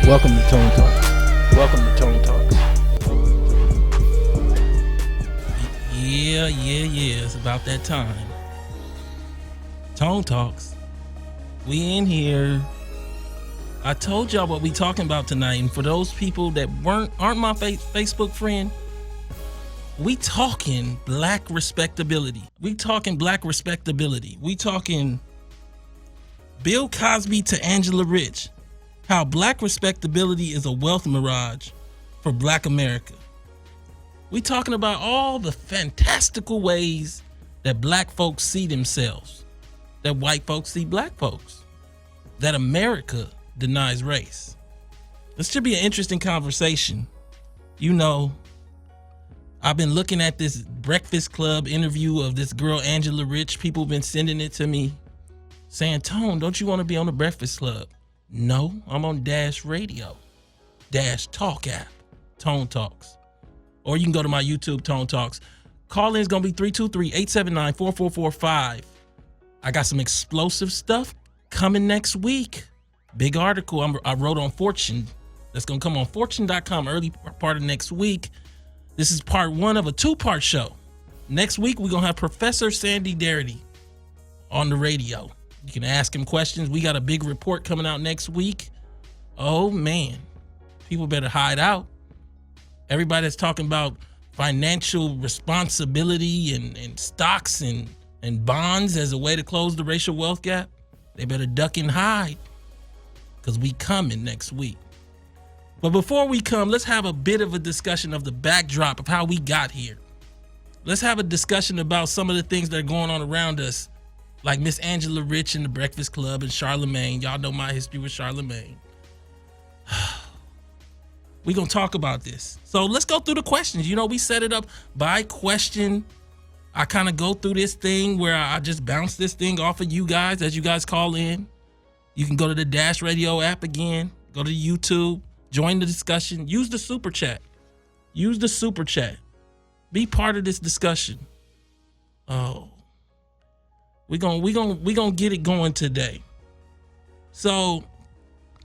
Welcome to Tone Talks. Welcome to Tone Talks. Yeah. It's about that time. Tone Talks. We in here. I told y'all what we talking about tonight, and for those people that aren't my Facebook friend, we talking black respectability. We talking Bill Cosby to Angela Rich. How black respectability is a wealth mirage for black America. We talking about all the fantastical ways that black folks see themselves, that white folks see black folks, that America denies race. This should be an interesting conversation. You know, I've been looking at this Breakfast Club interview of this girl, Angela Rich. People have been sending it to me saying, Tone, don't you want to be on the Breakfast Club? No, I'm on Dash Radio, Dash Talk app, Tone Talks. Or you can go to my YouTube, Tone Talks. Call in is going to be 323-879-4445. I got some explosive stuff coming next week. Big article I wrote on Fortune that's going to come on fortune.com early part of next week. This is part one of a two-part show. Next week, we're going to have Professor Darity on the radio. You can ask him questions. We got a big report coming out next week. Oh, man. People better hide out. Everybody that's talking about financial responsibility and stocks and bonds as a way to close the racial wealth gap, they better duck and hide because we coming next week. But before we come, let's have a bit of a discussion of the backdrop of how we got here. Let's have a discussion about some of the things that are going on around us, like Miss Angela Rich and the Breakfast Club and Charlemagne. Y'all know my history with Charlemagne. We're going to talk about this. So let's go through the questions. You know, we set it up by question. I kind of go through this thing where I just bounce this thing off of you guys as you guys call in. You can go to the Dash Radio app again, go to YouTube, join the discussion, use the super chat. Be part of this discussion. Oh. We're gonna get it going today. So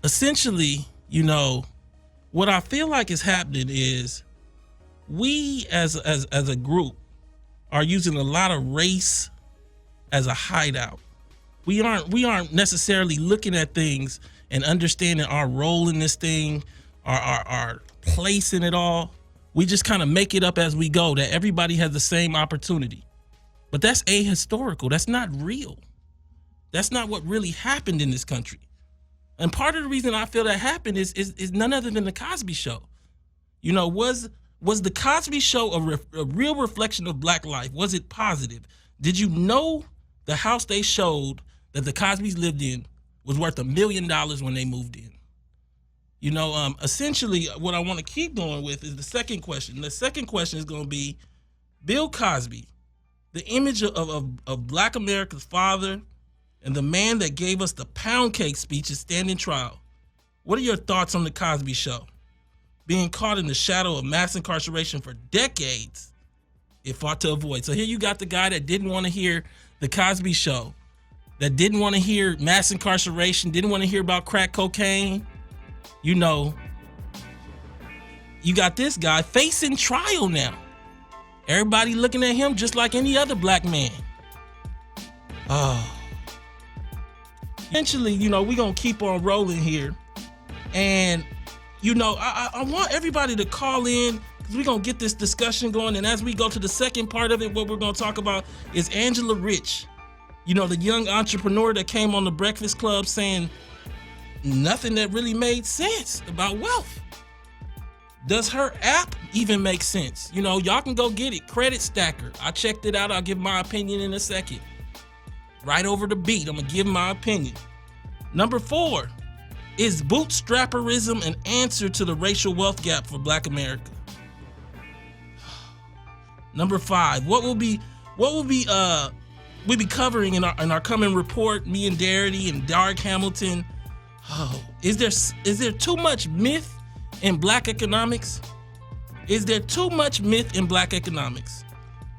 essentially, you know, what I feel like is happening is we as a group are using a lot of race as a hideout. We aren't necessarily looking at things and understanding our role in this thing, our place in it all. We just kind of make it up as we go that everybody has the same opportunity. But that's ahistorical. That's not real. That's not what really happened in this country. And part of the reason I feel that happened is none other than the Cosby Show. You know, was the Cosby Show a real reflection of black life? Was it positive? Did you know the house they showed that the Cosbys lived in was worth $1 million when they moved in? You know, essentially what I want to keep going with is the second question. The second question is going to be Bill Cosby, the image of black America's father and the man that gave us the Poubd Cake speech is standing trial. What are your thoughts on the Cosby Show? Being caught in the shadow of mass incarceration for decades, it fought to avoid. So here you got the guy that didn't want to hear the Cosby Show, that didn't want to hear mass incarceration, didn't want to hear about crack cocaine. You know, you got this guy facing trial now. Everybody looking at him just like any other black man. Oh. Eventually, you know, we're going to keep on rolling here. And, you know, I want everybody to call in because we're going to get this discussion going. And as we go to the second part of it, what we're going to talk about is Angela Rich. You know, the young entrepreneur that came on the Breakfast Club saying nothing that really made sense about wealth. Does her app even make sense? You know, y'all can go get it. Credit Stacker. I checked it out. I'll give my opinion in a second. Right over the beat, I'm going to give my opinion. Number 4, is bootstrapism an answer to the racial wealth gap for black America? Number 5, we'll be covering in our coming report, me and Darity and Hamilton. Oh, is there too much myth in black economics? Is there too much myth in black economics?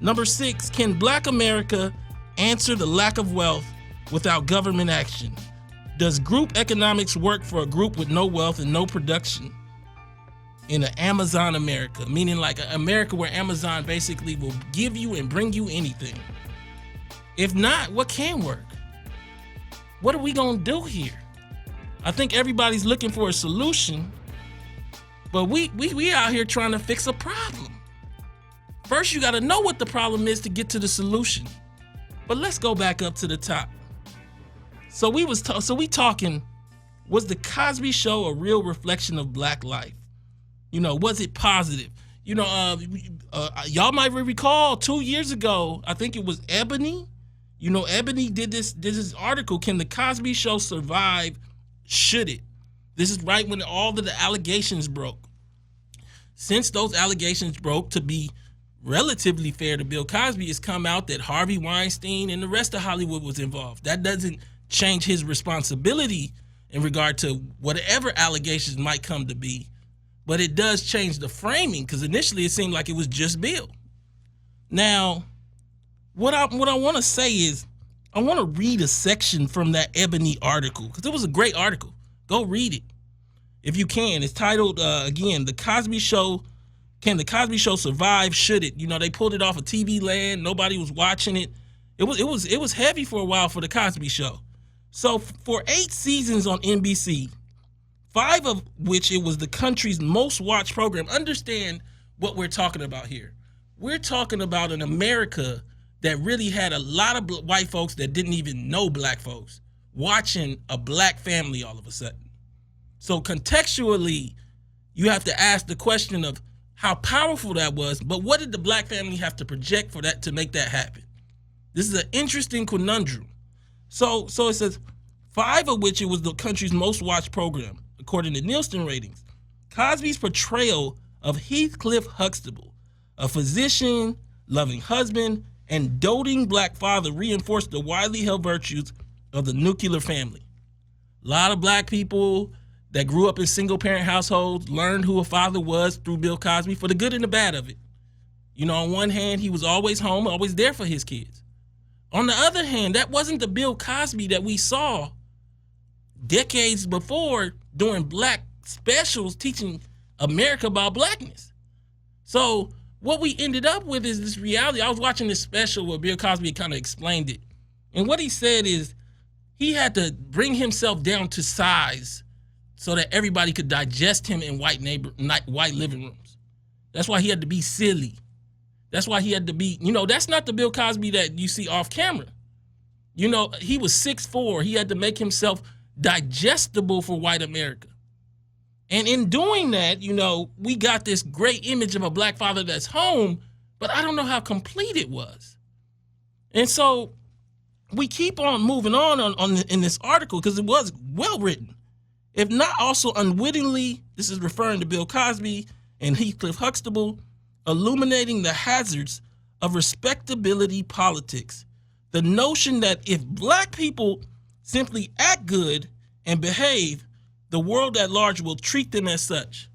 Number 6, can black America answer the lack of wealth without government action? Does group economics work for a group with no wealth and no production in an Amazon America? Meaning like an America where Amazon basically will give you and bring you anything. If not, what can work? What are we gonna do here? I think everybody's looking for a solution, but we out here trying to fix a problem. First, you gotta know what the problem is to get to the solution. But let's go back up to the top. So we talking, was the Cosby Show a real reflection of black life? You know, was it positive? You know, y'all might recall 2 years ago, I think it was Ebony. You know, Ebony did this article, Can the Cosby Show Survive? Should it? This is right when all of the allegations broke. Since those allegations broke, to be relatively fair to Bill Cosby, it's come out that Harvey Weinstein and the rest of Hollywood was involved. That doesn't change his responsibility in regard to whatever allegations might come to be, but it does change the framing, because initially it seemed like it was just Bill. Now, what I want to say is, I want to read a section from that Ebony article, because it was a great article. Go read it if you can. It's titled, again, The Cosby Show. Can the Cosby Show survive? Should it? You know, they pulled it off of TV Land. Nobody was watching it. It was heavy for a while for the Cosby Show. So for 8 seasons on NBC, 5 of which it was the country's most watched program. Understand what we're talking about here. We're talking about an America that really had a lot of white folks that didn't even know black folks watching a black family all of a sudden. So contextually, you have to ask the question of how powerful that was, but what did the black family have to project for that to make that happen? This is an interesting conundrum. So it says 5 of which it was the country's most watched program, according to Nielsen ratings. Cosby's portrayal of Heathcliff Huxtable, a physician, loving husband, and doting black father, reinforced the widely held virtues of the nuclear family. A lot of black people that grew up in single-parent households learned who a father was through Bill Cosby, for the good and the bad of it. You know, on one hand, he was always home, always there for his kids. On the other hand, that wasn't the Bill Cosby that we saw decades before doing black specials teaching America about blackness. So what we ended up with is this reality. I was watching this special where Bill Cosby kind of explained it. And what he said is he had to bring himself down to size so that everybody could digest him in white living rooms. That's why he had to be silly. That's why he had to be, you know, that's not the Bill Cosby that you see off camera. You know, he was 6'4". He had to make himself digestible for white America. And in doing that, you know, we got this great image of a black father that's home, but I don't know how complete it was. And so we keep on moving on in this article, because it was well written. If not also unwittingly, this is referring to Bill Cosby and Heathcliff Huxtable, illuminating the hazards of respectability politics. The notion that if black people simply act good and behave, the world at large will treat them as such.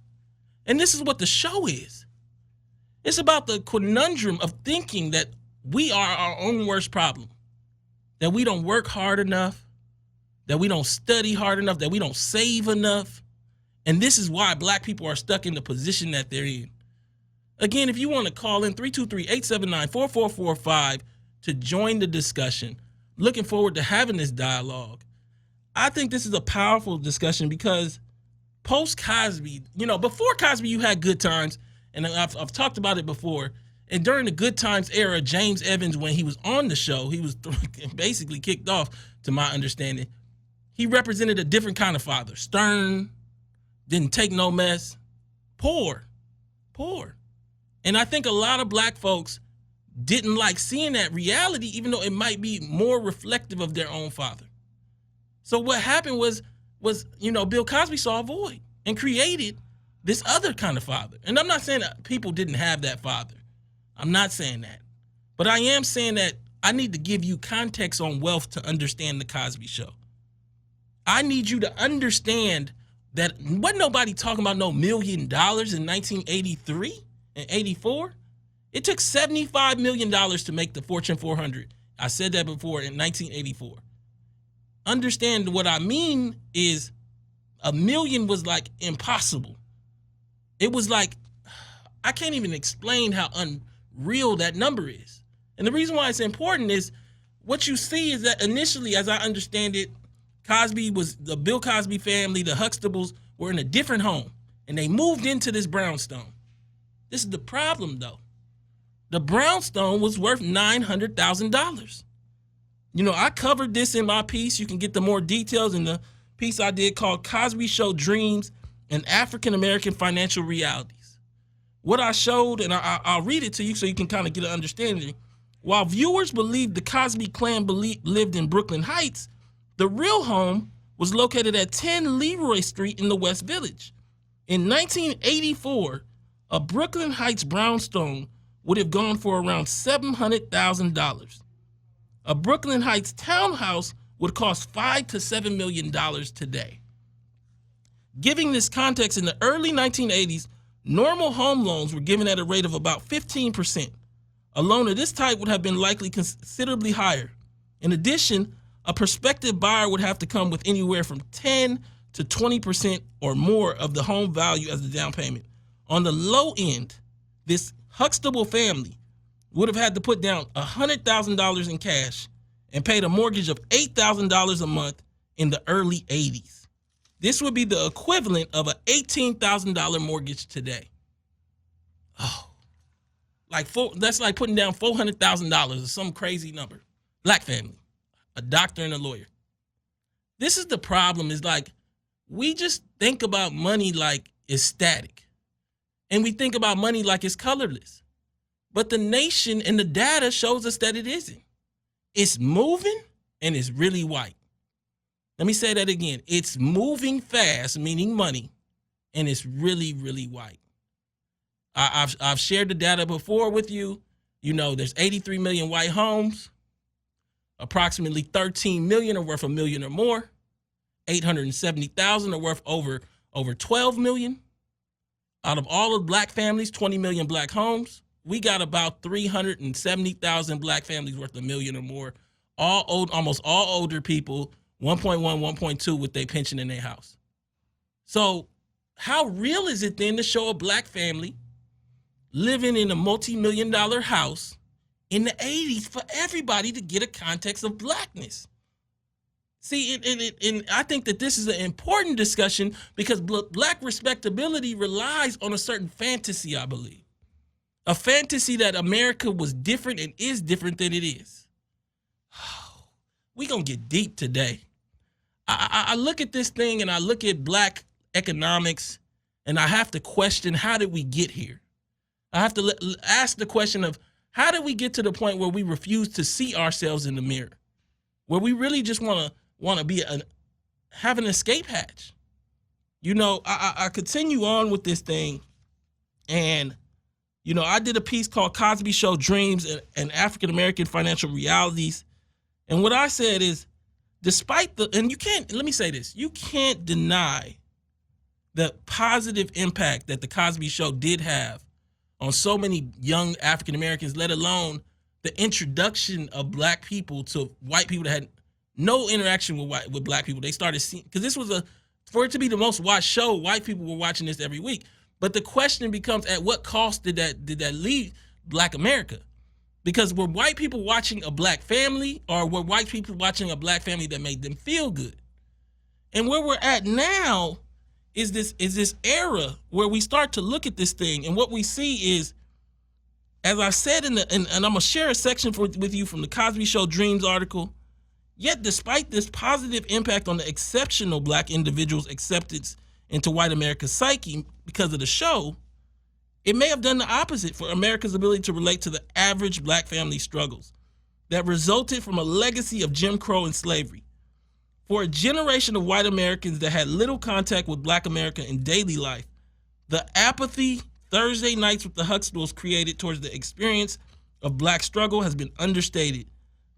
And this is what the show is. It's about the conundrum of thinking that we are our own worst problem, that we don't work hard enough, that we don't study hard enough, that we don't save enough. And this is why black people are stuck in the position that they're in. Again, if you want to call in 323-879-4445 to join the discussion, looking forward to having this dialogue. I think this is a powerful discussion because post-Cosby, you know, before Cosby, you had Good Times, and I've talked about it before. And during the Good Times era, James Evans, when he was on the show, he was basically kicked off, to my understanding. He represented a different kind of father. Stern, didn't take no mess, poor. And I think a lot of black folks didn't like seeing that reality, even though it might be more reflective of their own father. So what happened was, you know, Bill Cosby saw a void and created this other kind of father. And I'm not saying that people didn't have that father. I'm not saying that. But I am saying that I need to give you context on wealth to understand the Cosby Show. I need you to understand that wasn't nobody talking about no $1 million in 1983 and 84. It took $75 million to make the Fortune 400. I said that before, in 1984. understand what I mean is $1 million was like impossible. It was like, I can't even explain how unreal that number is. And the reason why it's important is what you see is that initially, as I understand it, the Bill Cosby family, the Huxtables, were in a different home, and they moved into this brownstone. This is the problem, though. The brownstone was worth $900,000. You know, I covered this in my piece. You can get the more details in the piece I did called Cosby Show Dreams and African-American Financial Realities. What I showed, and I'll read it to you so you can kind of get an understanding. While viewers believed the Cosby clan lived in Brooklyn Heights, the real home was located at 10 Leroy Street in the West Village. In 1984, a Brooklyn Heights brownstone would have gone for around $700,000. A Brooklyn Heights townhouse would cost $5 to $7 million today. Giving this context, in the early 1980s, normal home loans were given at a rate of about 15%. A loan of this type would have been likely considerably higher. In addition, a prospective buyer would have to come with anywhere from 10 to 20% or more of the home value as the down payment. On the low end, this Huxtable family would have had to put down $100,000 in cash and paid a mortgage of $8,000 a month in the early 80s. This would be the equivalent of an $18,000 mortgage today. Oh, that's like putting down $400,000 or some crazy number. Black family, a doctor and a lawyer. This is the problem, is like, we just think about money like it's static. And we think about money like it's colorless. But the nation and the data shows us that it isn't. It's moving and it's really white. Let me say that again. It's moving fast, meaning money, and it's really, really white. I've shared the data before with you. You know, there's 83 million white homes. Approximately 13 million are worth $1 million or more. 870,000 are worth over 12 million. Out of all of black families, 20 million black homes, we got about 370,000 black families worth $1 million or more. Almost all older people, 1.1, 1.2 with their pension in their house. So how real is it then to show a black family living in a multi-million-dollar house in the 80s for everybody to get a context of blackness? See, and I think that this is an important discussion because black respectability relies on a certain fantasy, I believe. A fantasy that America was different and is different than it is. We're going to get deep today. I look at this thing and I look at black economics and I have to question, how did we get here? I have to ask the question of, how did we get to the point where we refuse to see ourselves in the mirror? Where we really just want to have an escape hatch. You know, I continue on with this thing, and, you know, I did a piece called Cosby Show Dreams and African-American Financial Realities. And what I said is, let me say this, you can't deny the positive impact that the Cosby Show did have on so many young African-Americans, let alone the introduction of black people to white people that had no interaction with black people. They started seeing, because this was for it to be the most watched show, white people were watching this every week. But the question becomes, at what cost did that leave black America? Because were white people watching a black family, or were white people watching a black family that made them feel good? And where we're at now is this era where we start to look at this thing, and what we see is, as I said and I'm gonna share a section with you from the Cosby Show Dreams article. Yet, despite this positive impact on the exceptional black individuals' acceptance into white America's psyche because of the show, it may have done the opposite for America's ability to relate to the average black family struggles that resulted from a legacy of Jim Crow and slavery. For a generation of white Americans that had little contact with black America in daily life, the apathy Thursday nights with the Huxtables created towards the experience of black struggle has been understated.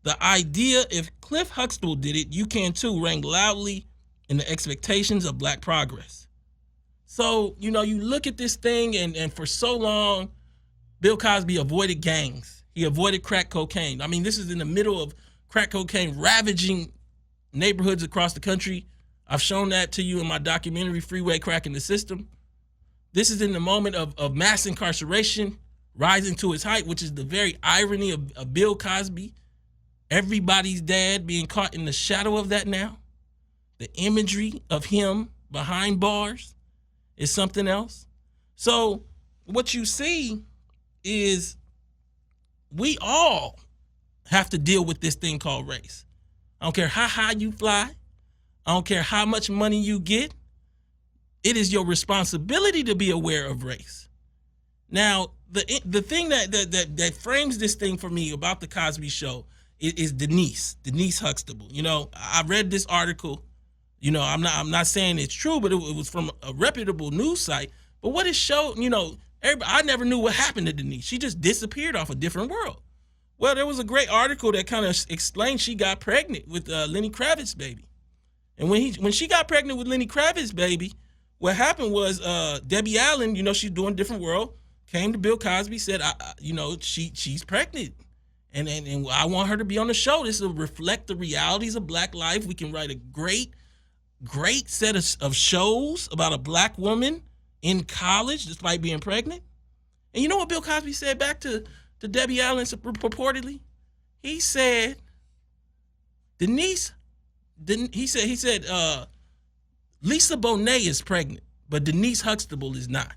The idea, if Cliff Huxtable did it, you can too, rang loudly in the expectations of black progress. So, you know, you look at this thing, and for so long, Bill Cosby avoided gangs. He avoided crack cocaine. I mean, this is in the middle of crack cocaine ravaging neighborhoods across the country. I've shown that to you in my documentary, Freeway Cracking the System. This is in the moment of mass incarceration rising to its height, which is the very irony of Bill Cosby, everybody's dad, being caught in the shadow of that now. The imagery of him behind bars is something else. So what you see is we all have to deal with this thing called race. I don't care how high you fly. I don't care how much money you get. It is your responsibility to be aware of race. Now, the thing that frames this thing for me about the Cosby Show is Denise Huxtable. You know, I read this article. You know, I'm not saying it's true, but it was from a reputable news site. But what it showed, you know, I never knew what happened to Denise. She just disappeared off a different world. Well, there was a great article that kind of explained she got pregnant with Lenny Kravitz's baby. And when she got pregnant with Lenny Kravitz's baby, what happened was Debbie Allen, you know, she's doing Different World, came to Bill Cosby, said, you know, she's pregnant. And I want her to be on the show. This will reflect the realities of Black life. We can write a great set of shows about a Black woman in college despite being pregnant. And you know what Bill Cosby said back to Debbie Allen purportedly? He said, he said Lisa Bonet is pregnant, but Denise Huxtable is not.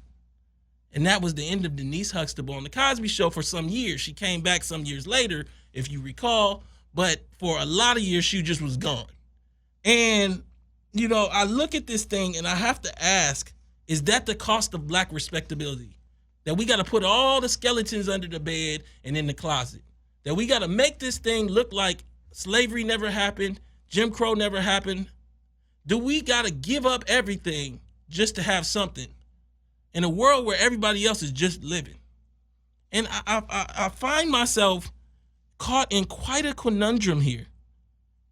And that was the end of Denise Huxtable on the Cosby Show for some years. She came back some years later, if you recall, but for a lot of years, she just was gone. And, you know, I look at this thing and I have to ask, is that the cost of Black respectability? That we got to put all the skeletons under the bed and in the closet? That we got to make this thing look like slavery never happened, Jim Crow never happened? Do we got to give up everything just to have something in a world where everybody else is just living? And I find myself caught in quite a conundrum here,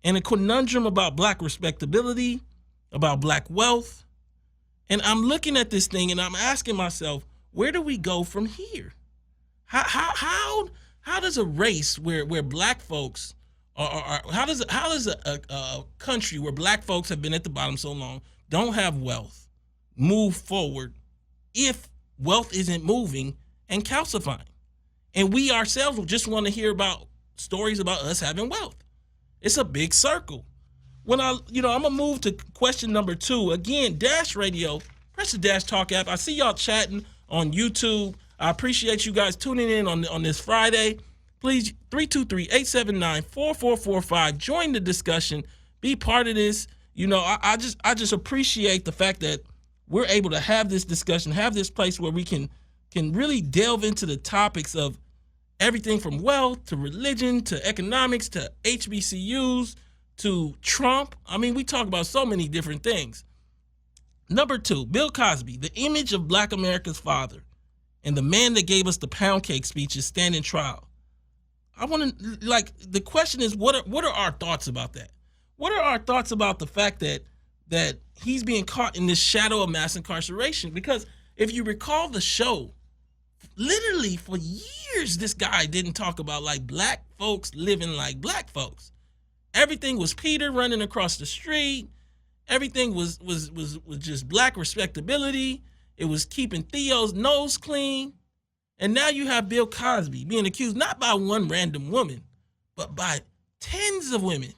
and a conundrum about Black respectability, about Black wealth. And I'm looking at this thing and I'm asking myself, where do we go from here? How does a race where Black folks how does a country where Black folks have been at the bottom so long, don't have wealth, move forward if wealth isn't moving and calcifying? And we ourselves just want to hear about stories about us having wealth. It's a big circle. When I'm gonna move to question number 2. Again, Dash Radio, press the Dash Talk app. I see y'all chatting on YouTube. I appreciate you guys tuning in on this Friday. Please, 323-879-4445. Join the discussion. Be part of this. You know, I just appreciate the fact that we're able to have this discussion, have this place where we can really delve into the topics of everything from wealth to religion to economics to HBCUs to Trump. I mean, we talk about so many different things. Number 2, Bill Cosby, the image of Black America's father and the man that gave us the pound cake speech is standing trial. I want to, the question is, what are our thoughts about that? What are our thoughts about the fact that he's being caught in this shadow of mass incarceration? Because if you recall the show, literally for years, this guy didn't talk about Black folks living like Black folks. Everything was Peter running across the street. Everything was just Black respectability. It was keeping Theo's nose clean. And now you have Bill Cosby being accused not by one random woman, but by tens of women.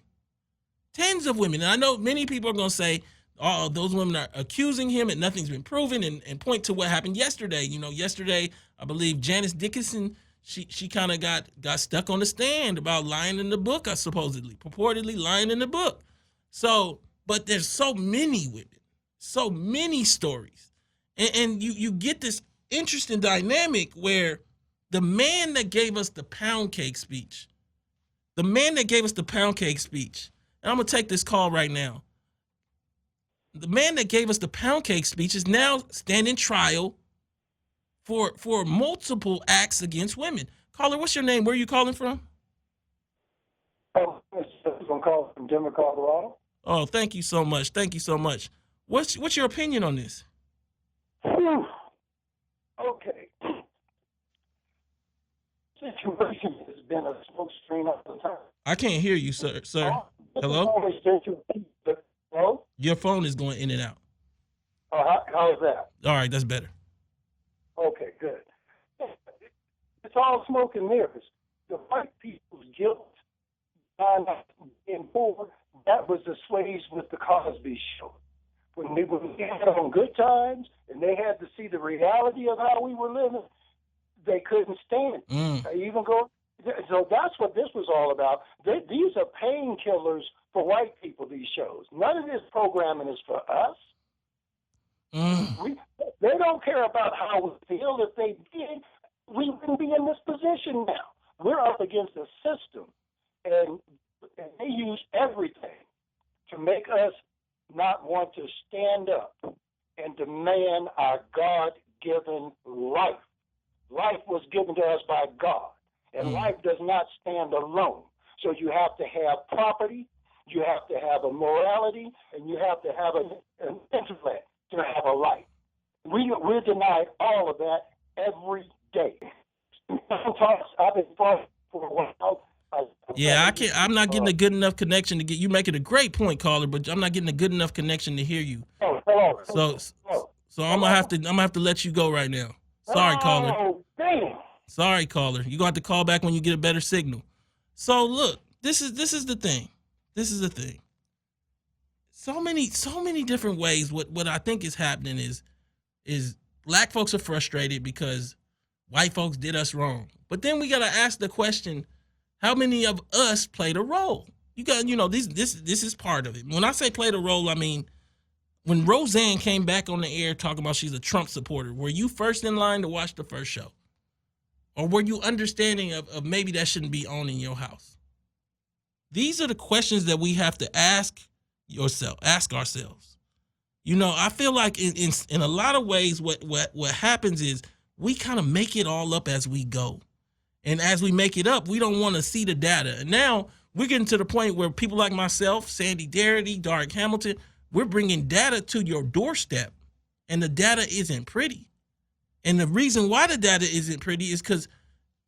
Tens of women. And I know many people are going to say, oh, those women are accusing him and nothing's been proven, and point to what happened yesterday. You know, yesterday, I believe Janice Dickinson, she kind of got stuck on the stand about lying in the book, purportedly lying in the book. So, but there's so many women, so many stories. And you get this interesting dynamic where the man that gave us the pound cake speech, and I'm going to take this call right now. The man that gave us the pound cake speech is now standing trial for multiple acts against women. Caller, what's your name? Where are you calling from? Oh, I'm calling from Denver, Colorado. Oh, thank you so much. Thank you so much. What's your opinion on this? Whew. Okay. situation has been a smokescreen all the time. I can't hear you, sir. Hello? Hello? Your phone is going in and out. How is that? All right, that's better. Okay, good. It's all smoke and mirrors. The white people's guilt by not being poor, that was assuaged with the Cosby Show. When they had on good times and they had to see the reality of how we were living, they couldn't stand it. So that's what this was all about. These are painkillers for white people, these shows. None of this programming is for us. They don't care about how we feel. If they did, we wouldn't be in this position now. We're up against a system, and they use everything to make us not want to stand up and demand our God-given life. Life was given to us by God, and life does not stand alone. So you have to have property, you have to have a morality, and you have to have an intellect to have a life. We're denied all of that every day. I've been fighting for a while. I'm not getting a good enough connection to get you. Making a great point, caller, but I'm not getting a good enough connection to hear you. So I'm gonna have to let you go right now. Sorry, caller. Oh, damn. Sorry, caller. You're gonna have to call back when you get a better signal. So look, this is the thing. This is the thing. So many different ways. What I think is happening is black folks are frustrated because white folks did us wrong. But then we gotta ask the question, how many of us played a role? This is part of it. When I say played a role, I mean when Roseanne came back on the air talking about she's a Trump supporter, were you first in line to watch the first show? Or were you understanding of maybe that shouldn't be on in your house? These are the questions that we have to ask ourselves. I feel like in a lot of ways what happens is we kind of make it all up as we go. And as we make it up, we don't want to see the data. And now we're getting to the point where people like myself, Sandy Darity, Darity Hamilton, we're bringing data to your doorstep, and the data isn't pretty. And the reason why the data isn't pretty is because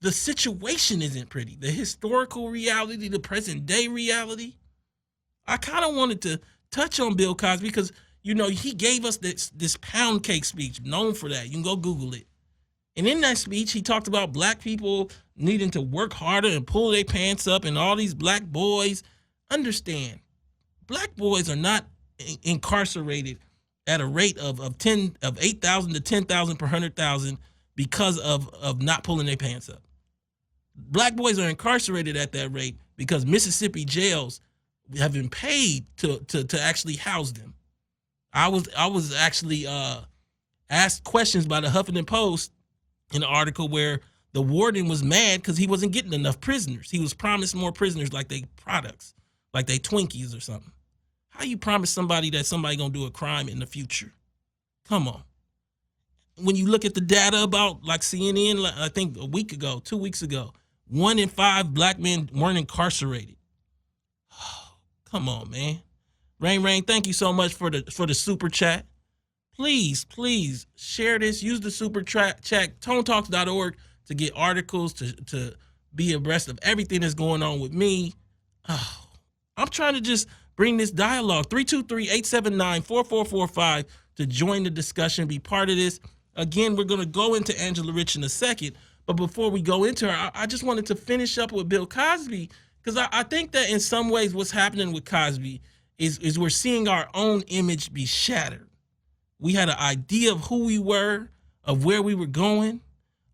the situation isn't pretty. The historical reality, the present day reality. I kind of wanted to touch on Bill Cosby because, he gave us this Poubd Cake speech, known for that. You can go Google it. And in that speech, he talked about black people needing to work harder and pull their pants up, and all these black boys. Understand, black boys are not incarcerated at a rate of 8,000 to 10,000 per 100,000 because of not pulling their pants up. Black boys are incarcerated at that rate because Mississippi jails have been paid to actually house them. I was actually asked questions by the Huffington Post in an article where the warden was mad because he wasn't getting enough prisoners. He was promised more prisoners like they products, like they Twinkies or something. How you promise somebody that somebody gonna do a crime in the future? Come on. When you look at the data about like CNN, I think 2 weeks ago, 1 in 5 black men weren't incarcerated. Oh, come on, man. Rain, thank you so much for the super chat. Please share this. Use the super chat, tonetalks.org to get articles, to be abreast of everything that's going on with me. Oh, I'm trying to just bring this dialogue. 323-879-4445 to join the discussion, be part of this. Again, we're going to go into Angela Rich in a second. But before we go into her, I just wanted to finish up with Bill Cosby, because I think that in some ways what's happening with Cosby is we're seeing our own image be shattered. We had an idea of who we were, of where we were going,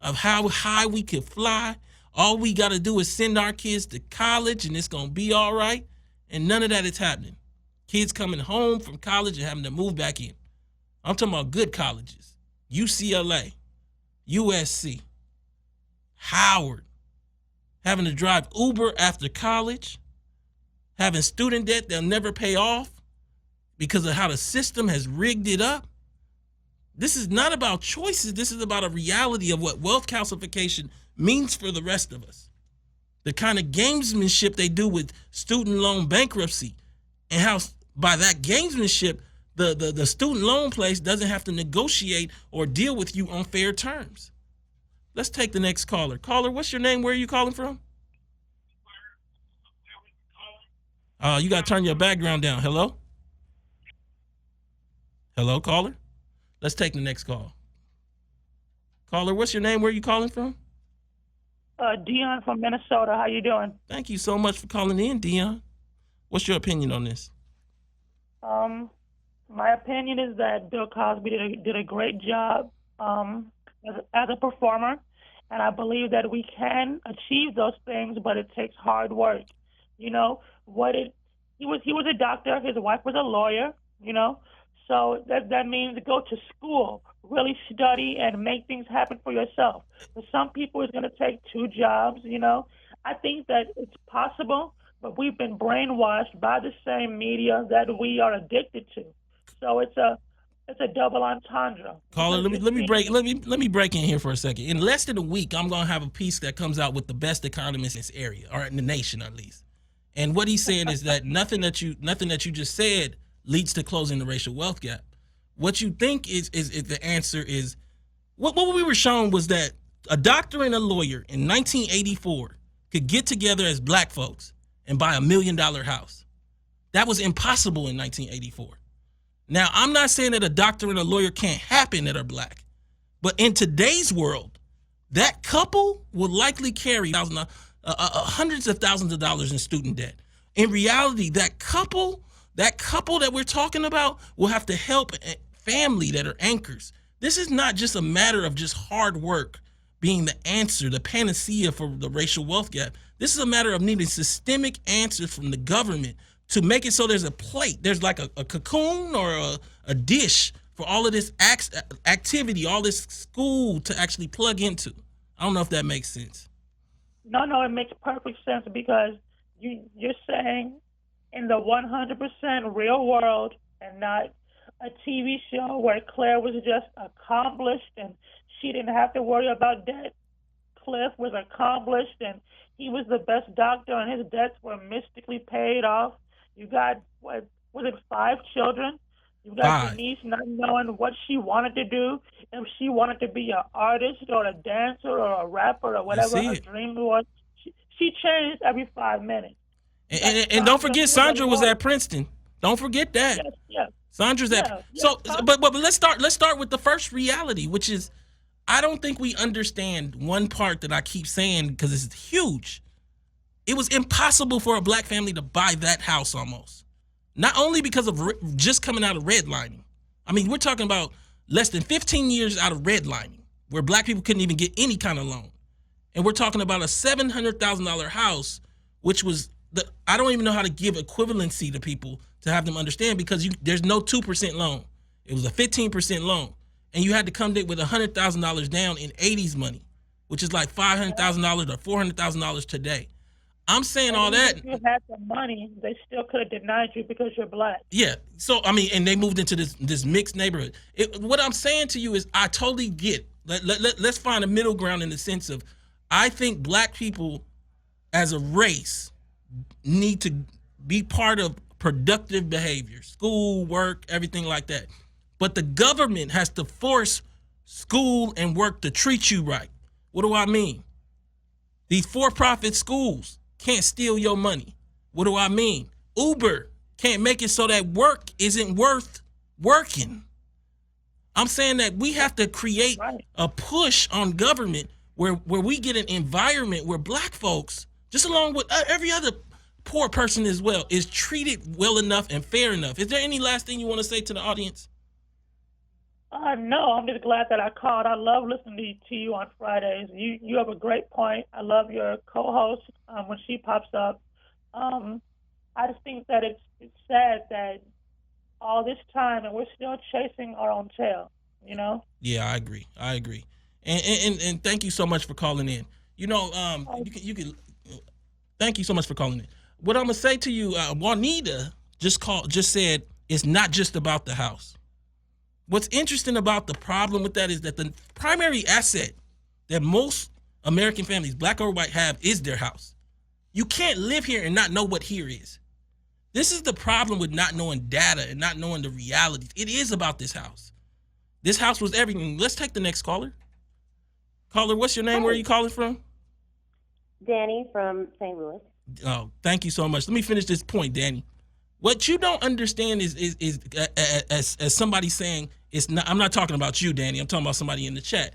of how high we could fly. All we got to do is send our kids to college and it's going to be all right. And none of that is happening. Kids coming home from college and having to move back in. I'm talking about good colleges. UCLA, USC, Howard, having to drive Uber after college, having student debt they'll never pay off because of how the system has rigged it up. This is not about choices. This is about a reality of what wealth calcification means for the rest of us. The kind of gamesmanship they do with student loan bankruptcy, and how by that gamesmanship, the student loan place doesn't have to negotiate or deal with you on fair terms. Let's take the next caller. Caller, what's your name? Where are you calling from? You got to turn your background down. Hello? Hello, caller? Let's take the next call. Caller, what's your name? Where are you calling from? Dion from Minnesota. How you doing? Thank you so much for calling in, Dion. What's your opinion on this? My opinion is that Bill Cosby did a great job as a performer, and I believe that we can achieve those things, but it takes hard work. You know, he was a doctor, his wife was a lawyer, you know, so that means go to school, really study and make things happen for yourself. For some people, it's going to take 2 jobs, you know. I think that it's possible, but we've been brainwashed by the same media that we are addicted to. So it's a double entendre. Caller, let me break in here for a second. In less than a week, I'm gonna have a piece that comes out with the best economists in this area, or in the nation at least. And what he's saying is that nothing that you just said leads to closing the racial wealth gap. What you think is the answer is what we were shown was that a doctor and a lawyer in 1984 could get together as black folks and buy $1 million house. That was impossible in 1984. Now, I'm not saying that a doctor and a lawyer can't happen that are black, but in today's world, that couple will likely carry hundreds of thousands of dollars in student debt. In reality, that couple that we're talking about will have to help a family that are anchors. This is not just a matter of just hard work being the answer, the panacea for the racial wealth gap. This is a matter of needing systemic answers from the government to make it so there's a plate, there's like a cocoon or a dish for all of this activity, all this school to actually plug into. I don't know if that makes sense. No, it makes perfect sense because you're saying in the 100% real world and not a TV show where Claire was just accomplished and she didn't have to worry about debt. Cliff was accomplished and he was the best doctor and his debts were mystically paid off. You got, what was it, 5 children? You got Denise not knowing what she wanted to do, if she wanted to be an artist or a dancer or a rapper or whatever her dream was. She changed every 5 minutes. And don't forget, Sandra was at Princeton. Don't forget that. Yes. Sandra's at. So, but let's start with the first reality, which is, I don't think we understand one part that I keep saying because it's huge. It was impossible for a black family to buy that house almost. Not only because of just coming out of redlining. I mean, we're talking about less than 15 years out of redlining, where black people couldn't even get any kind of loan. And we're talking about a $700,000 house, which was, I don't even know how to give equivalency to people to have them understand because there's no 2% loan. It was a 15% loan. And you had to come with $100,000 down in 80s money, which is like $500,000 or $400,000 today. I'm saying all that. If you had the money, they still could have denied you because you're black. Yeah. So, I mean, and they moved into this mixed neighborhood. What I'm saying to you is I totally get, let's find a middle ground in the sense of, I think black people as a race need to be part of productive behavior, school, work, everything like that. But the government has to force school and work to treat you right. What do I mean? These for-profit schools can't steal your money. What do I mean? Uber can't make it so that work isn't worth working. I'm saying that we have to create a push on government where we get an environment where black folks, just along with every other poor person as well, is treated well enough and fair enough. Is there any last thing you want to say to the audience? No, I'm just glad that I called. I love listening to you on Fridays. You have a great point. I love your co-host when she pops up. I just think that it's sad that all this time and we're still chasing our own tail, you know? Yeah, I agree. And thank you so much for calling in. You know, you can thank you so much for calling in. What I'm gonna say to you, Juanita just said it's not just about the house. What's interesting about the problem with that is that the primary asset that most American families, black or white, have is their house. You can't live here and not know what here is. This is the problem with not knowing data and not knowing the realities. It is about this house. This house was everything. Let's take the next caller. Caller, what's your name? Where are you calling from? Danny from St. Louis. Oh, thank you so much. Let me finish this point, Danny. What you don't understand is as somebody saying it's not. I'm not talking about you, Danny. I'm talking about somebody in the chat.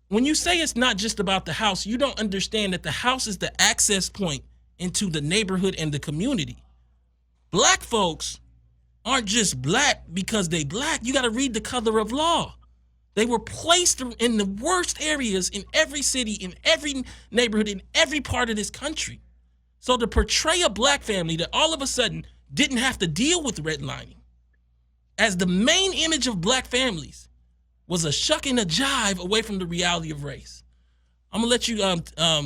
When you say it's not just about the house, you don't understand that the house is the access point into the neighborhood and the community. Black folks aren't just black because they black. You got to read the color of law. They were placed in the worst areas in every city, in every neighborhood, in every part of this country. So to portray a black family that all of a sudden didn't have to deal with redlining as the main image of black families was a shuck and a jive away from the reality of race. I'm gonna let you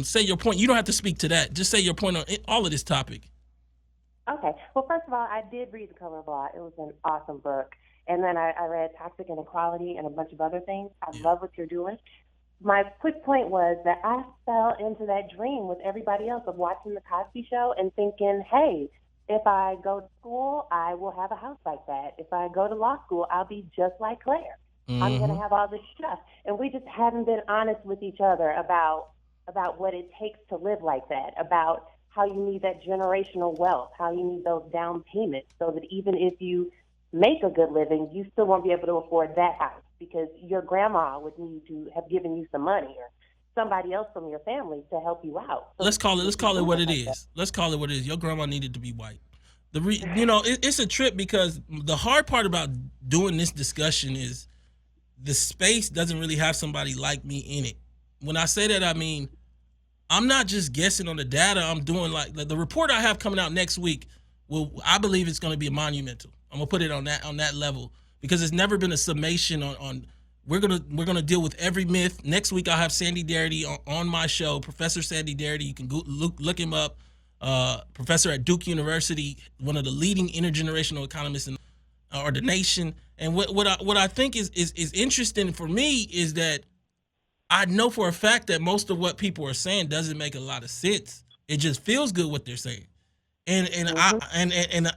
say your point. You don't have to speak to that. Just say your point on all of this topic. Okay. Well, first of all, I did read The Color of Law. It was an awesome book. And then I read Toxic Inequality and a bunch of other things. I love what you're doing. My quick point was that I fell into that dream with everybody else of watching The Cosby Show and thinking, hey, if I go to school, I will have a house like that. If I go to law school, I'll be just like Claire. I'm going to have all this stuff. And we just haven't been honest with each other about what it takes to live like that, about how you need that generational wealth, how you need those down payments so that even if you make a good living, you still won't be able to afford that house because your grandma would need to have given you some money or somebody else from your family to help you out. So let's call it what it is. Let's call it what it is. Your grandma needed to be white. It's a trip because the hard part about doing this discussion is the space doesn't really have somebody like me in it. When I say that, I mean, I'm not just guessing on the data. I'm doing like the report I have coming out next week. I believe it's going to be monumental. I'm gonna put it on that level because it's never been a summation on. We're gonna deal with every myth. Next week I'll have Sandy Darity on my show, Professor Sandy Darity. You can look him up. Professor at Duke University, one of the leading intergenerational economists in the nation. And what I think is interesting for me is that I know for a fact that most of what people are saying doesn't make a lot of sense. It just feels good what they're saying, and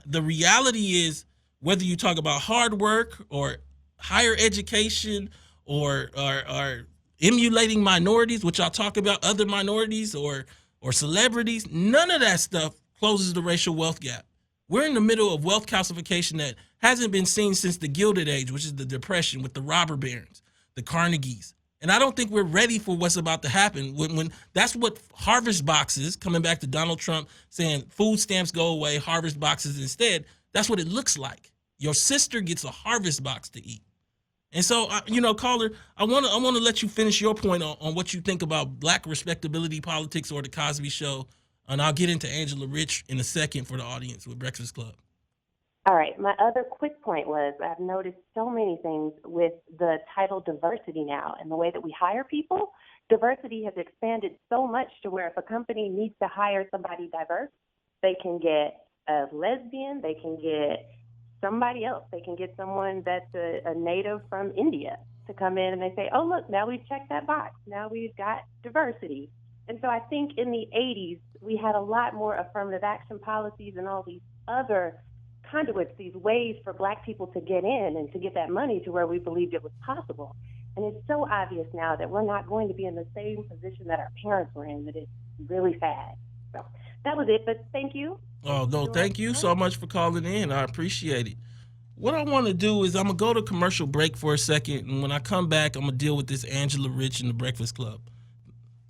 the reality is, whether you talk about hard work or higher education or emulating minorities, which I'll talk about, other minorities or celebrities, none of that stuff closes the racial wealth gap. We're in the middle of wealth calcification that hasn't been seen since the Gilded Age, which is the Depression with the robber barons, the Carnegies. And I don't think we're ready for what's about to happen. When that's what harvest boxes, coming back to Donald Trump saying food stamps go away, harvest boxes instead, that's what it looks like. Your sister gets a harvest box to eat. And so, caller, I want to let you finish your point on what you think about black respectability politics or the Cosby Show. And I'll get into Angela Rich in a second for the audience with Breakfast Club. All right. My other quick point was I've noticed so many things with the title diversity now and the way that we hire people. Diversity has expanded so much to where if a company needs to hire somebody diverse, they can get a lesbian, they can get somebody else. They can get someone that's a native from India to come in and they say, oh, look, now we've checked that box. Now we've got diversity. And so I think in the 80s, we had a lot more affirmative action policies and all these other conduits, these ways for black people to get in and to get that money to where we believed it was possible. And it's so obvious now that we're not going to be in the same position that our parents were in, that it's really sad. So that was it, but thank you. Oh, no, thank you so much for calling in. I appreciate it. What I want to do is I'm going to go to commercial break for a second, and when I come back, I'm going to deal with this Angela Rich and the Breakfast Club.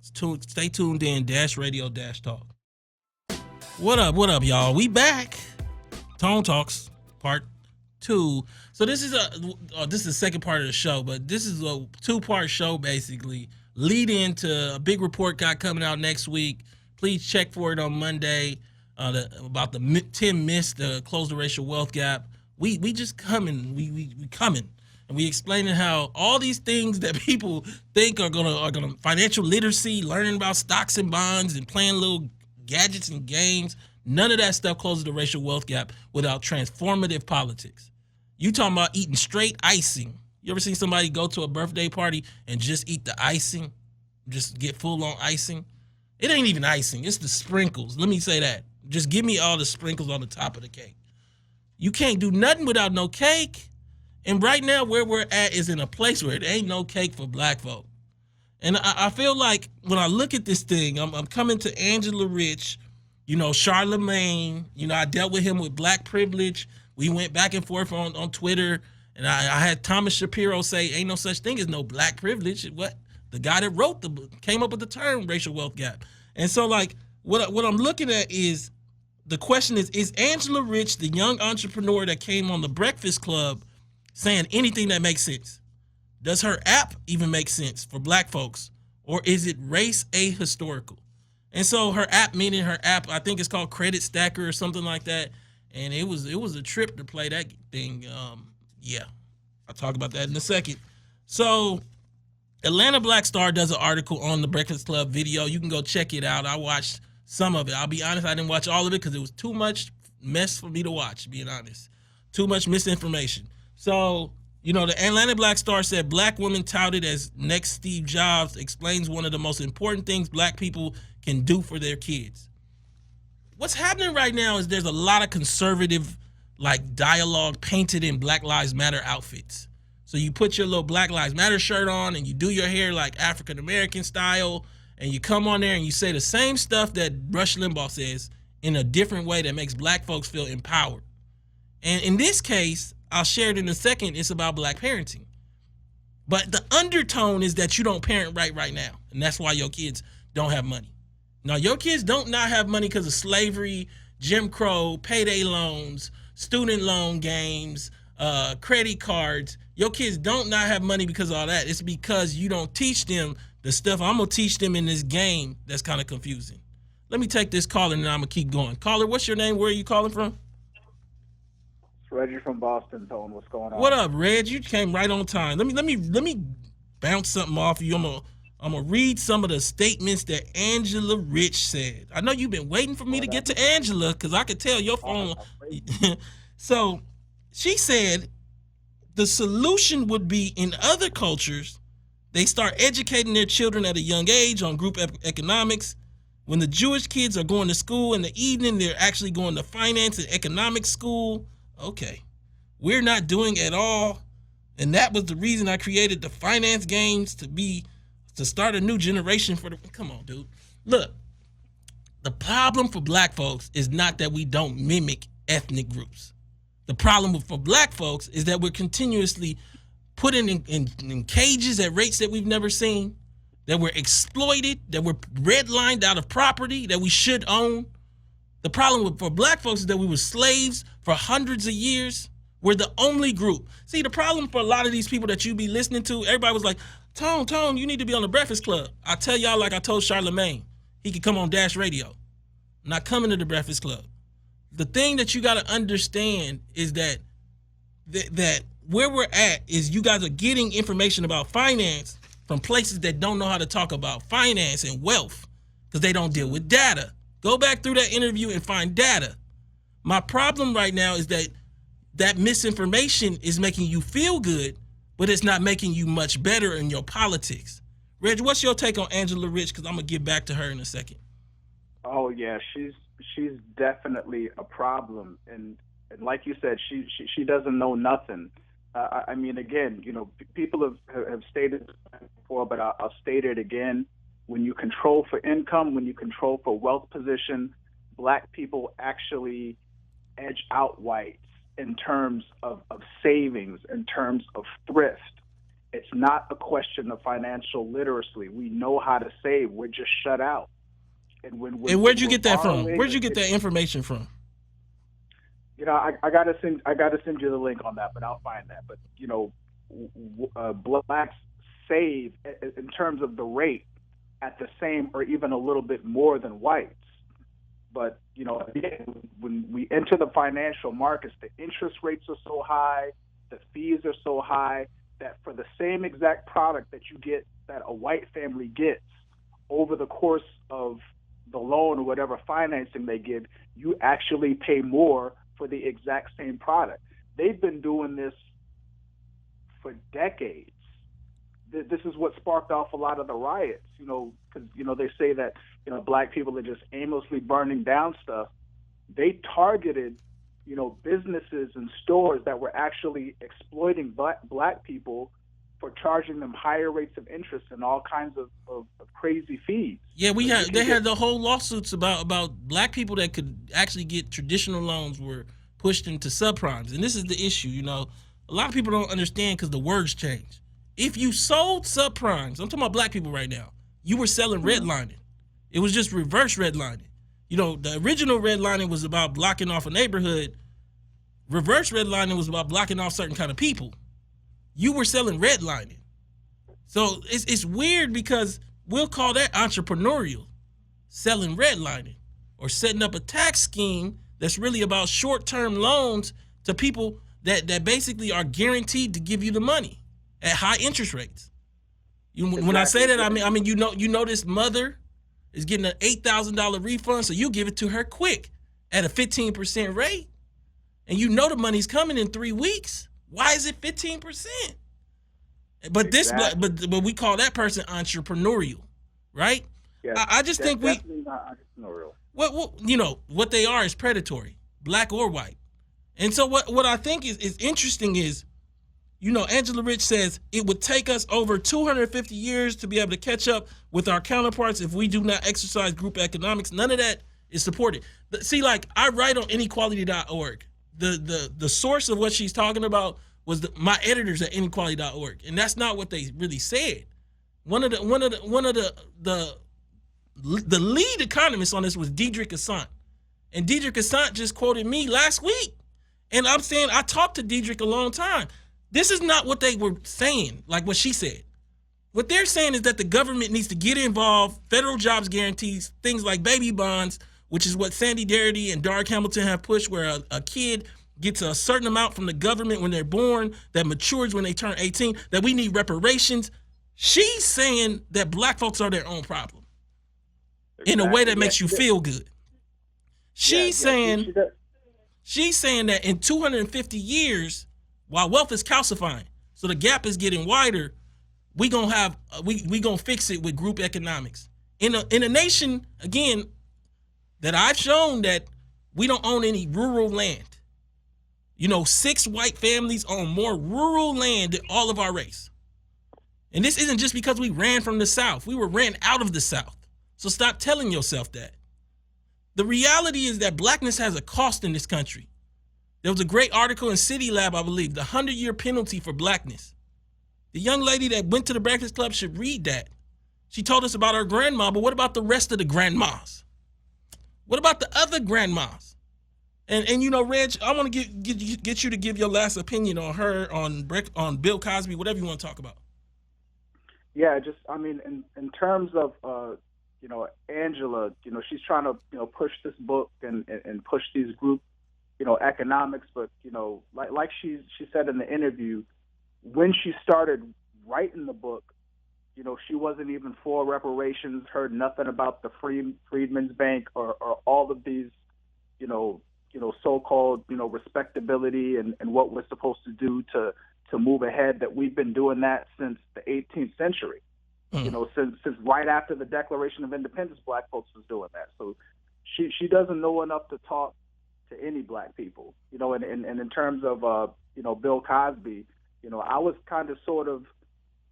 Stay tuned in, Dash Radio, Dash Talk. What up, y'all? We back. Tone Talks, part 2. So this is the second part of the show, but this is a 2-part show, basically. Lead into a big report got coming out next week. Please check for it on Monday about the 10 myths to close the racial wealth gap. We just coming. We coming. And we explaining how all these things that people think are gonna financial literacy, learning about stocks and bonds and playing little gadgets and games, none of that stuff closes the racial wealth gap without transformative politics. You talking about eating straight icing. You ever seen somebody go to a birthday party and just eat the icing? Just get full on icing? It ain't even icing, it's the sprinkles. Let me say that. Just give me all the sprinkles on the top of the cake. You can't do nothing without no cake. And right now, where we're at is in a place where it ain't no cake for black folk. And I feel like when I look at this thing, I'm coming to Angela Rich, Charlemagne, I dealt with him with black privilege. We went back and forth on Twitter, and I had Thomas Shapiro say, ain't no such thing as no black privilege. What? The guy that wrote the book came up with the term racial wealth gap. And so, like, what I'm looking at is, the question is Angela Rich, the young entrepreneur that came on the Breakfast Club, saying anything that makes sense? Does her app even make sense for black folks? Or is it race ahistorical? And so her app, I think it's called Credit Stacker or something like that. And it was a trip to play that thing. I'll talk about that in a second. So Atlanta Black Star does an article on the Breakfast Club video. You can go check it out. I watched some of it. I'll be honest, I didn't watch all of it because it was too much mess for me to watch, being honest. Too much misinformation. So, the Atlanta Black Star said black woman touted as next Steve Jobs explains one of the most important things black people can do for their kids. What's happening right now is there's a lot of conservative dialogue painted in Black Lives Matter outfits. So you put your little Black Lives Matter shirt on and you do your hair like African American style, and you come on there and you say the same stuff that Rush Limbaugh says in a different way that makes black folks feel empowered. And in this case, I'll share it in a second, it's about black parenting. But the undertone is that you don't parent right now, and that's why your kids don't have money. Now, your kids don't not have money because of slavery, Jim Crow, payday loans, student loan games, credit cards. Your kids don't not have money because of all that. It's because you don't teach them the stuff I'm going to teach them in this game that's kind of confusing. Let me take this caller and then I'm going to keep going. Caller, what's your name? Where are you calling from? It's Reggie from Boston, Tone. What's going on? What up, Reg? You came right on time. Let me bounce something off you. I'm gonna read some of the statements that Angela Rich said. I know you've been waiting for me to get to Angela because I could tell your phone. So she said the solution would be in other cultures, they start educating their children at a young age on group economics. When the Jewish kids are going to school in the evening, they're actually going to finance and economics school. Okay, we're not doing at all. And that was the reason I created the finance games to start a new generation for the, come on, dude. Look, the problem for black folks is not that we don't mimic ethnic groups. The problem for black folks is that we're continuously put in cages at rates that we've never seen, that we're exploited, that we're redlined out of property that we should own. The problem for black folks is that we were slaves for hundreds of years. We're the only group. See, the problem for a lot of these people that you be listening to, everybody was like, Tone, you need to be on the Breakfast Club. I tell y'all, like I told Charlemagne, he could come on Dash Radio. I'm not coming to the Breakfast Club. The thing that you got to understand is that where we're at is you guys are getting information about finance from places that don't know how to talk about finance and wealth because they don't deal with data. Go back through that interview and find data. My problem right now is that misinformation is making you feel good, but it's not making you much better in your politics. Reg, what's your take on Angela Rich? Because I'm going to get back to her in a second. Oh, yeah, she's definitely a problem. And like you said, she doesn't know nothing. I mean, again, people have stated before, but I'll state it again. When you control for income, when you control for wealth position, black people actually edge out whites in terms of savings, in terms of thrift. It's not a question of financial literacy. We know how to save. We're just shut out. And where'd you get that from? Where'd you get that information from? I gotta send you the link on that, but I'll find that. But blacks save in terms of the rate at the same or even a little bit more than whites. But again, when we enter the financial markets, the interest rates are so high, the fees are so high that for the same exact product that you get, that a white family gets over the course of the loan or whatever financing they give, you actually pay more for the exact same product. They've been doing this for decades. This is what sparked off a lot of the riots, because, they say that, black people are just aimlessly burning down stuff. They targeted, businesses and stores that were actually exploiting black people for charging them higher rates of interest and all kinds of crazy fees. Yeah, they had the whole lawsuits about black people that could actually get traditional loans were pushed into subprimes. And this is the issue, you know. A lot of people don't understand because the words change. If you sold subprimes, I'm talking about black people right now, you were selling redlining. It was just reverse redlining. You know, the original redlining was about blocking off a neighborhood. Reverse redlining was about blocking off certain kind of people. You were selling redlining. So it's weird because we'll call that entrepreneurial, selling redlining, or setting up a tax scheme that's really about short-term loans to people that basically are guaranteed to give you the money at high interest rates. When I say that, I mean you know this mother is getting an $8,000 refund, so you give it to her quick at a 15% rate, and you know the money's coming in 3 weeks. Why is it 15%? But but we call that person entrepreneurial, right? Yeah, I just think definitely not entrepreneurial. Well, you know what they are is predatory, black or white. And so what I think is interesting is, you know, Angela Rich says it would take us over 250 years to be able to catch up with our counterparts if we do not exercise group economics. None of that is supported. See, like, I write on inequality.org. The source of what she's talking about was my editors at inequality.org, and that's not what they really said. One of the lead economists on this was Diedrich Assant, and Diedrich Assant just quoted me last week, and I'm saying I talked to Diedrich a long time. This is not what they were saying, like what she said. What they're saying is that the government needs to get involved, federal jobs guarantees, things like baby bonds, which is what Sandy Darity and Dark Hamilton have pushed, where a kid gets a certain amount from the government when they're born that matures when they turn 18, that we need reparations. She's saying that black folks are their own problem in a way that makes you feel good. She's saying that in 250 years, while wealth is calcifying, so the gap is getting wider, we gonna fix it with group economics. In a nation, again, that I've shown that we don't own any rural land. You know, 6 white families own more rural land than all of our race. And this isn't just because we ran from the South. We were ran out of the South. So stop telling yourself that. The reality is that blackness has a cost in this country. There was a great article in City Lab, I believe, the 100-year penalty for blackness. The young lady that went to the Breakfast Club should read that. She told us about her grandma, but what about the rest of the grandmas? What about the other grandmas? And you know, Reg, I want to get you to give your last opinion on her, on Bill Cosby, whatever you want to talk about. Yeah, just, I mean, in terms of, you know, Angela, you know, she's trying to, you know, push this book and push these group, you know, economics, but, you know, like she said in the interview, when she started writing the book, you know, she wasn't even for reparations, heard nothing about the Freedmen's Bank or all of these, you know, so-called, you know, respectability and what we're supposed to do to move ahead, that we've been doing that since the 18th century. You know, since right after the Declaration of Independence, black folks was doing that. So she doesn't know enough to talk to any black people, you know, and in terms of, you know, Bill Cosby, you know, I was kind of sort of,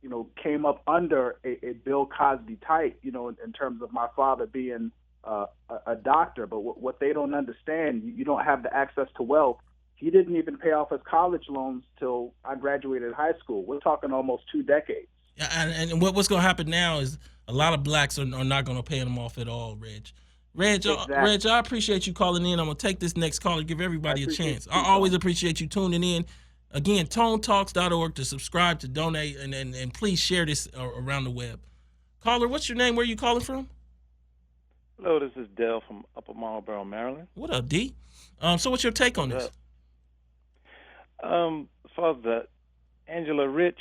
you know, came up under a Bill Cosby type, you know, in terms of my father being a doctor. But what they don't understand, you don't have the access to wealth. He didn't even pay off his college loans till I graduated high school. We're talking almost 2 decades. Yeah, and what's going to happen now is a lot of blacks are not going to pay them off at all, Reg. Exactly. Reg, I appreciate you calling in. I'm going to take this next call and give everybody a chance. I always appreciate you tuning in. Again, tonetalks.org to subscribe, to donate, and please share this around the web. Caller, what's your name? Where are you calling from? Hello, this is Dell from Upper Marlboro, Maryland. What up, D? So what's your take on this? As far as the Angela Rich,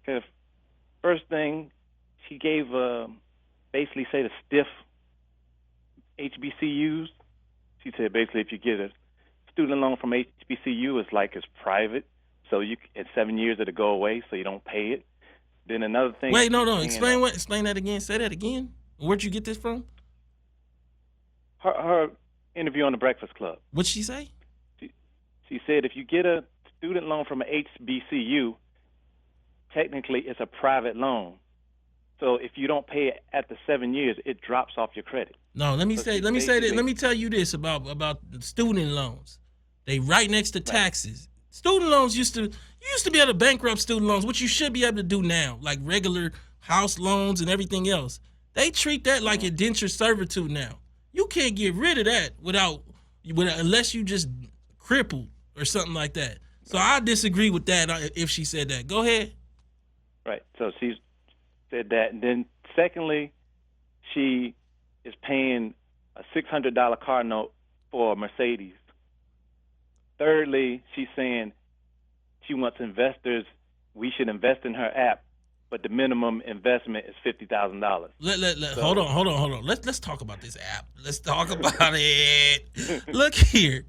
kind of first thing, she gave basically say the stiff HBCUs. She said basically if you get a student loan from HBCU, it's like it's private, so you at 7 years it'll go away, so you don't pay it. Then another thing. Wait, no. Explain that again. Say that again. Where'd you get this from? Her interview on the Breakfast Club. What'd she say? She said if you get a student loan from an HBCU, technically it's a private loan. So if you don't pay it at the 7 years, it drops off your credit. No, let me say that. Let me tell you this about the student loans. They right next to taxes. Student loans used to be able to bankrupt student loans, which you should be able to do now, like regular house loans and everything else. They treat that like indentured servitude now. You can't get rid of that without unless you just crippled or something like that. So I disagree with that if she said that. Go ahead. Right. So she said that. And then secondly, she is paying a $600 car note for a Mercedes. Thirdly, she's saying she wants investors. We should invest in her app, but the minimum investment is $50,000. Hold on. Let's talk about this app. Let's talk about it. Look here.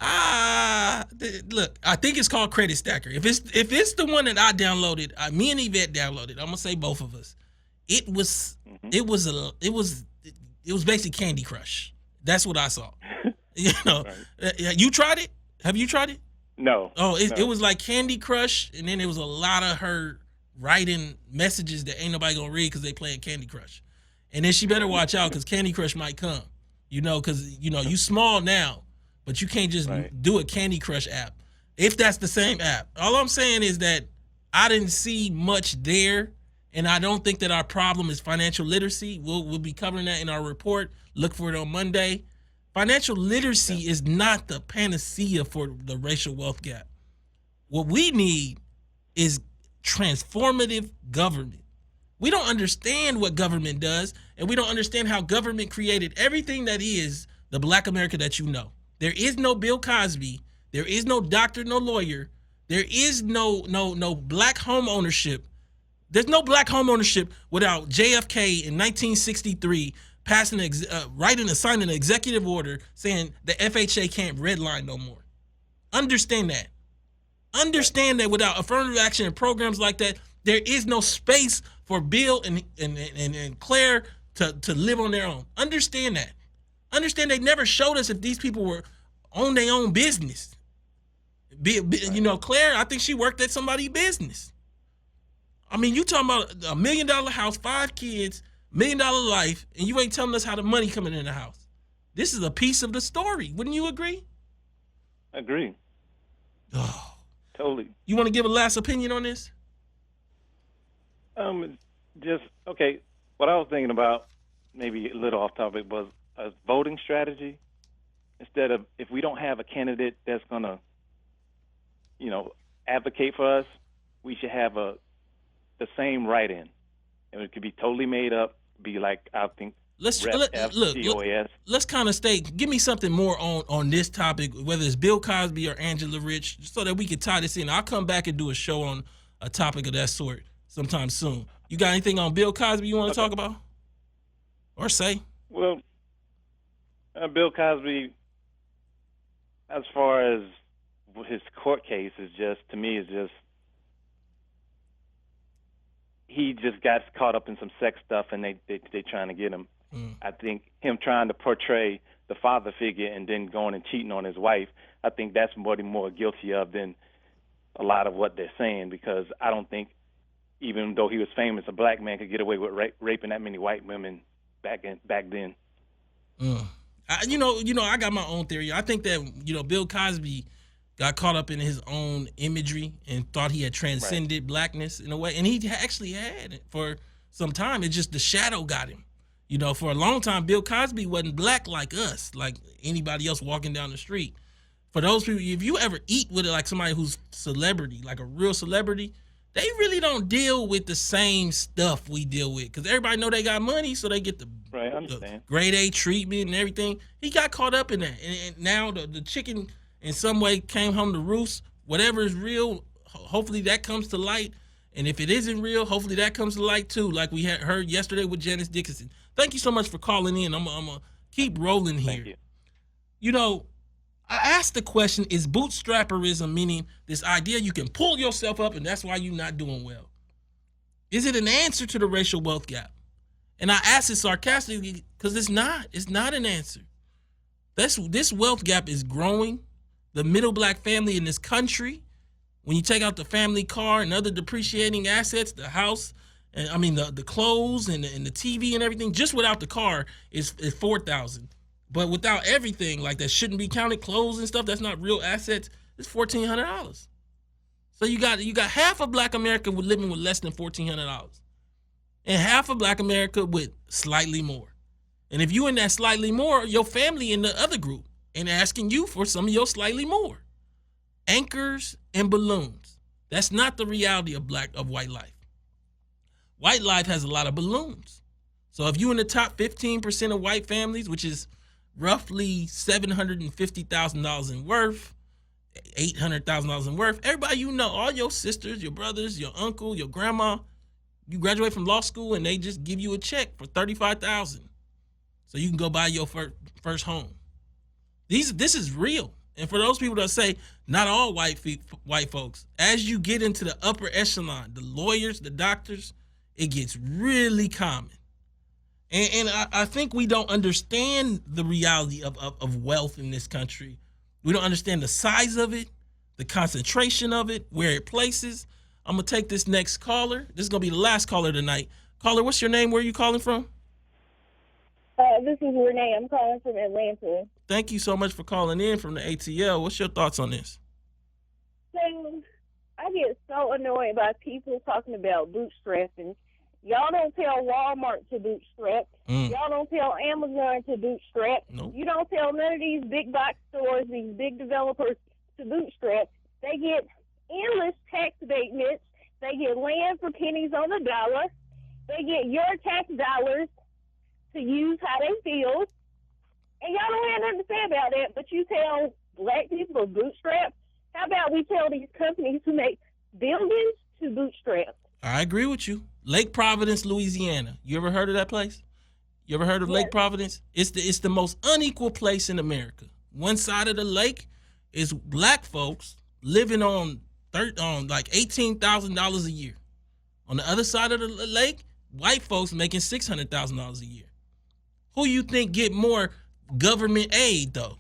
Look, I think it's called Credit Stacker. If it's the one that I downloaded, me and Yvette downloaded. I'm gonna say both of us. It was basically Candy Crush. That's what I saw. You know, you tried it? Have you tried it? No. Oh, it was like Candy Crush, and then there was a lot of her writing messages that ain't nobody gonna read because they playing Candy Crush. And then she better watch out because Candy Crush might come. You know, because you small now, but you can't just do a Candy Crush app. If that's the same app. All I'm saying is that I didn't see much there, and I don't think that our problem is financial literacy. We'll be covering that in our report. Look for it on Monday. Financial literacy is not the panacea for the racial wealth gap. What we need is transformative government. We don't understand what government does, and we don't understand how government created everything that is the Black America that you know. There is no Bill Cosby. There is no doctor, no lawyer. There is no black home ownership. There's no black home ownership without JFK in 1963 signing an executive order saying the FHA can't redline no more. Understand that. Understand that without affirmative action and programs like that, there is no space for Bill and Claire to live on their own. Understand that. Understand they never showed us if these people were on their own business. Claire, I think she worked at somebody's business. I mean, you talking about $1 million house, 5 kids, $1 million life, and you ain't telling us how the money coming in the house. This is a piece of the story. Wouldn't you agree? Agree. Oh. Totally. You want to give a last opinion on this? What I was thinking about, maybe a little off topic, was a voting strategy. Instead of, if we don't have a candidate that's going to, advocate for us, we should have the same write-in. And it could be totally made up, be like, I think, let's kind of give me something more on this topic, whether it's Bill Cosby or Angela Rich, so that we can tie this in. I'll come back and do a show on a topic of that sort sometime soon. You got anything on Bill Cosby you want to talk about or say? Well, Bill Cosby, as far as his court case, is just, to me, is just, he just got caught up in some sex stuff, and they trying to get him. I think him trying to portray the father figure and then going and cheating on his wife, I think that's what he's more guilty of than a lot of what they're saying, because I don't think, even though he was famous, a black man could get away with raping that many white women back then. I got my own theory. I think that, Bill Cosby got caught up in his own imagery and thought he had transcended blackness in a way. And he actually had it for some time. It's just the shadow got him. For a long time, Bill Cosby wasn't black like us, like anybody else walking down the street. For those people, if you ever eat with it, like somebody who's celebrity, like a real celebrity, they really don't deal with the same stuff we deal with. Because everybody know they got money, so they get the grade A treatment and everything. He got caught up in that. And now the chicken in some way came home to roost. Whatever is real, hopefully that comes to light. And if it isn't real, hopefully that comes to light too, like we had heard yesterday with Janice Dickinson. Thank you so much for calling in. I'm going to keep rolling here. Thank you. I asked the question, is bootstrapism, meaning this idea you can pull yourself up and that's why you're not doing well? Is it an answer to the racial wealth gap? And I asked it sarcastically because it's not. It's not an answer. This wealth gap is growing. The middle black family in this country When you take out the family car and other depreciating assets, the house, and I mean the clothes and the TV and everything, just without the car is $4,000. But without everything, like that shouldn't be counted, clothes and stuff, that's not real assets, it's $1,400. So you got half of Black America living with less than $1,400, and half of Black America with slightly more. And if you in that slightly more, your family in the other group and asking you for some of your slightly more. Anchors and balloons. That's not the reality of white life. White life has a lot of balloons. So if you in the top 15% of white families, which is roughly $750,000 in worth, $800,000 in worth, everybody you know, all your sisters, your brothers, your uncle, your grandma, you graduate from law school and they just give you a check for $35,000 so you can go buy your first home. This is real. And for those people that say not all white folks, as you get into the upper echelon, the lawyers, the doctors, it gets really common. And I think we don't understand the reality of wealth in this country. We don't understand the size of it, the concentration of it, where it places. I'm going to take this next caller. This is going to be the last caller tonight. Caller, what's your name? Where are you calling from? This is Renee. I'm calling from Atlanta. Thank you so much for calling in from the ATL. What's your thoughts on this? So, I get so annoyed by people talking about bootstrapping. Y'all don't tell Walmart to bootstrap. Y'all don't tell Amazon to bootstrap. Nope. You don't tell none of these big box stores, these big developers to bootstrap. They get endless tax abatements. They get land for pennies on the dollar. They get your tax dollars to use how they feel. And y'all don't have nothing to say about that, but you tell Black people to bootstrap. How about we tell these companies who make buildings to bootstrap? I agree with you. Lake Providence, Louisiana. You ever heard of that place? You ever heard of Lake Providence? It's the most unequal place in America. One side of the lake is Black folks living on like $18,000 a year. On the other side of the lake, white folks making $600,000 a year. Who you think get more government aid though?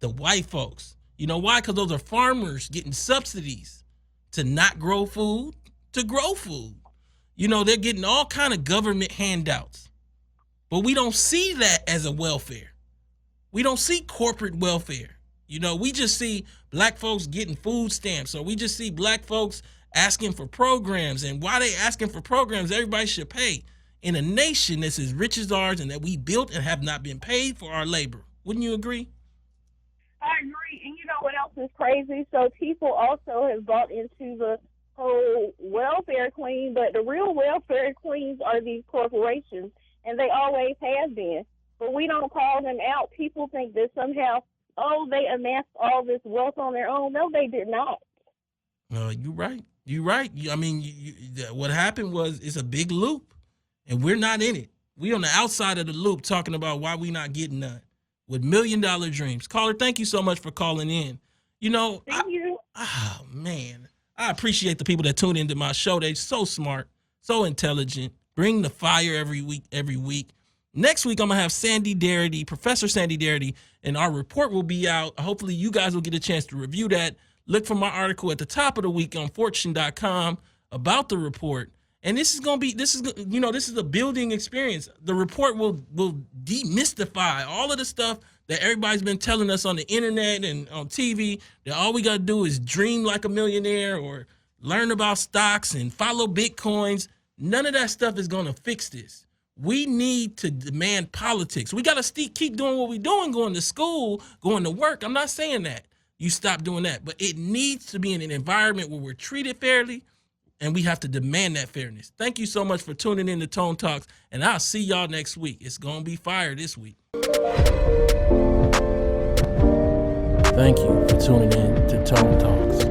The white folks. You know why? Because those are farmers getting subsidies to not grow food, to grow food. You know, they're getting all kind of government handouts. But we don't see that as a welfare. We don't see corporate welfare. You know, we just see Black folks getting food stamps, or we just see Black folks asking for programs. And why they asking for programs, everybody should pay. In a nation that's as rich as ours and that we built and have not been paid for our labor. Wouldn't you agree? I agree. And you know what else is crazy? So people also have bought into the whole welfare queen, but the real welfare queens are these corporations, and they always have been. But we don't call them out. People think that somehow, they amassed all this wealth on their own. No, they did not. You're right. You're right. I mean, what happened was it's a big loop, and we're not in it. We on the outside of the loop talking about why we not getting none with $1 million dreams. Caller, thank you so much for calling in. You know, Thank you. Oh, man. I appreciate the people that tune into my show. They're so smart, so intelligent, bring the fire every week. Next week, I'm going to have Sandy Darity, Professor Sandy Darity, and our report will be out. Hopefully, you guys will get a chance to review that. Look for my article at the top of the week on fortune.com about the report. And this is a building experience. The report will demystify all of the stuff that everybody's been telling us on the internet and on TV, that all we got to do is dream like a millionaire or learn about stocks and follow Bitcoins. None of that stuff is going to fix this. We need to demand politics. We got to keep doing what we're doing, going to school, going to work. I'm not saying that you stop doing that, but it needs to be in an environment where we're treated fairly, and we have to demand that fairness. Thank you so much for tuning in to Tone Talks, and I'll see y'all next week. It's going to be fire this week. Thank you for tuning in to Tone Talks.